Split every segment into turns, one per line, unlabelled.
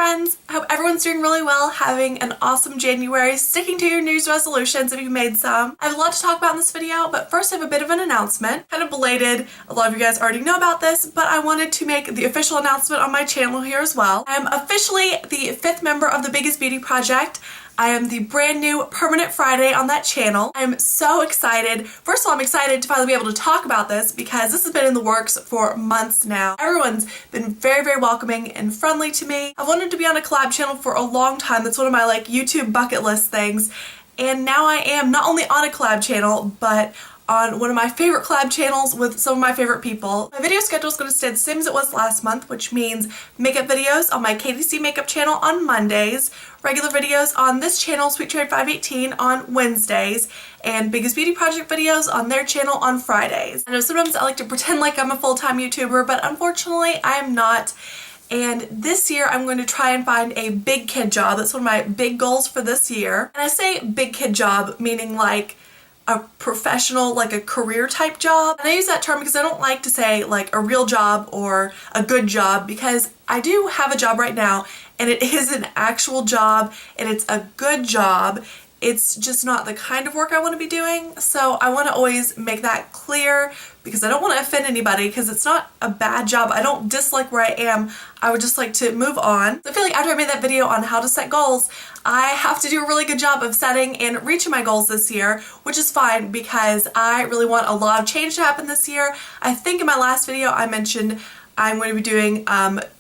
friends! I hope everyone's doing really well, having an awesome January, sticking to your New Year's resolutions if you've made some. I have a lot to talk about in this video, but first I have a bit of an announcement. Kind of belated, a lot of you guys already know about this, but I wanted to make the official announcement on my channel here as well. I am officially the 5th member of the Biggest Beauty Project. I am the brand new Permanent Friday on that channel. I'm so excited. First of all, I'm excited to finally be able to talk about this because this has been in the works for months now. Everyone's been very, very welcoming and friendly to me. I've wanted to be on a collab channel for a long time. That's one of my YouTube bucket list things. And now I am not only on a collab channel, but on one of my favorite collab channels with some of my favorite people. My video schedule is going to stay the same as it was last month, which means makeup videos on my KDC makeup channel on Mondays, regular videos on this channel, Sweet Cherry 518, on Wednesdays, and Biggest Beauty Project videos on their channel on Fridays. I know sometimes I like to pretend like I'm a full-time YouTuber, but unfortunately I am not. And this year I'm going to try and find a big kid job. That's one of my big goals for this year. And I say big kid job, meaning like a professional, like a career type job. And I use that term because I don't like to say like a real job or a good job, because I do have a job right now and it is an actual job and it's a good job. It's just not the kind of work I want to be doing. So I want to always make that clear because I don't want to offend anybody, because it's not a bad job. I don't dislike where I am. I would just like to move on. So I feel like after I made that video on how to set goals, I have to do a really good job of setting and reaching my goals this year, which is fine because I really want a lot of change to happen this year. I think in my last video I mentioned I'm going to be doing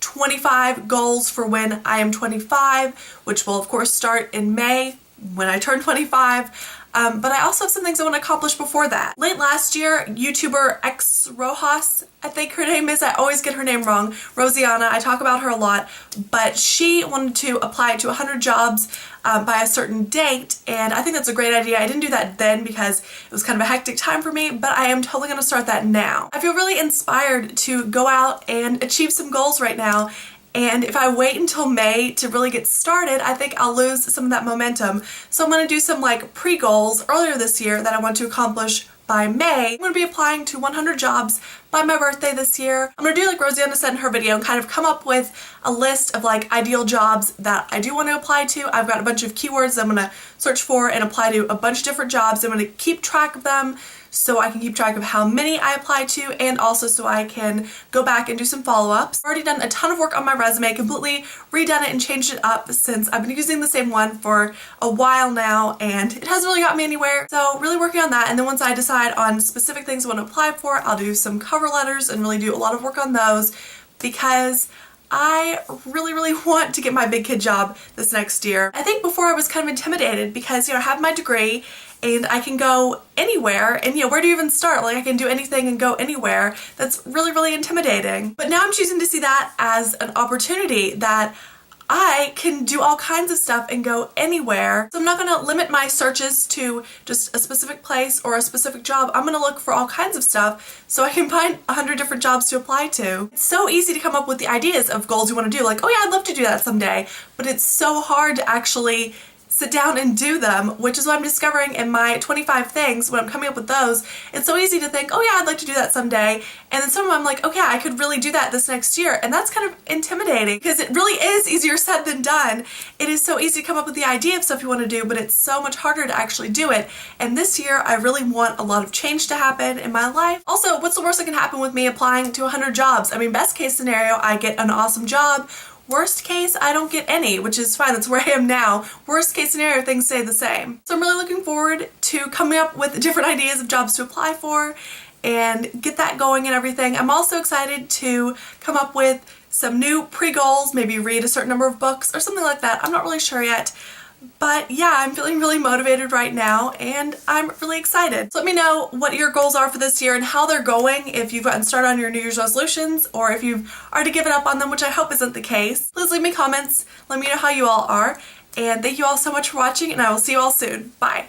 25 goals for when I am 25, which will of course start in May when I turn 25. But I also have some things I want to accomplish before that. Late last year, YouTuber X Rojas, I think her name is, I always get her name wrong, Rosianna, I talk about her a lot, but she wanted to apply to 100 jobs by a certain date, and I think that's a great idea. I didn't do that then because it was kind of a hectic time for me, but I am totally going to start that now. I feel really inspired to go out and achieve some goals right now. And if I wait until May to really get started, I think I'll lose some of that momentum. So I'm going to do some like pre-goals earlier this year that I want to accomplish by May. I'm going to be applying to 100 jobs by my birthday this year. I'm going to do like Rosianna said in her video and kind of come up with a list of like ideal jobs that I do want to apply to. I've got a bunch of keywords that I'm going to search for and apply to a bunch of different jobs. I'm going to keep track of them so I can keep track of how many I apply to, and also so I can go back and do some follow-ups. I've already done a ton of work on my resume, completely redone it and changed it up since I've been using the same one for a while now, and it hasn't really got me anywhere. So really working on that, and then once I decide on specific things I want to apply for, I'll do some cover letters and really do a lot of work on those, because I really, really want to get my big kid job this next year. I think before I was kind of intimidated because, I have my degree and I can go anywhere, and where do you even start? Like, I can do anything and go anywhere. That's really, really intimidating. But now I'm choosing to see that as an opportunity, that I can do all kinds of stuff and go anywhere. So I'm not going to limit my searches to just a specific place or a specific job. I'm going to look for all kinds of stuff so I can find 100 different jobs to apply to. It's so easy to come up with the ideas of goals you want to do, like, oh yeah, I'd love to do that someday, but it's so hard to actually sit down and do them, which is what I'm discovering in my 25 things when I'm coming up with those. It's so easy to think, oh yeah, I'd like to do that someday, and then some of them I'm like, okay, I could really do that this next year, and that's kind of intimidating because it really is easier said than done. It is so easy to come up with the idea of stuff you want to do, but it's so much harder to actually do it, and this year I really want a lot of change to happen in my life. Also, what's the worst that can happen with me applying to 100 jobs? I mean, best case scenario, I get an awesome job. Worst case, I don't get any, which is fine. That's where I am now. Worst case scenario, things stay the same. So I'm really looking forward to coming up with different ideas of jobs to apply for and get that going and everything. I'm also excited to come up with some new pre-goals, maybe read a certain number of books or something like that. I'm not really sure yet. But yeah, I'm feeling really motivated right now and I'm really excited. So let me know what your goals are for this year and how they're going, if you've gotten started on your New Year's resolutions or if you've already given up on them, which I hope isn't the case. Please leave me comments, let me know how you all are, and thank you all so much for watching, and I will see you all soon. Bye!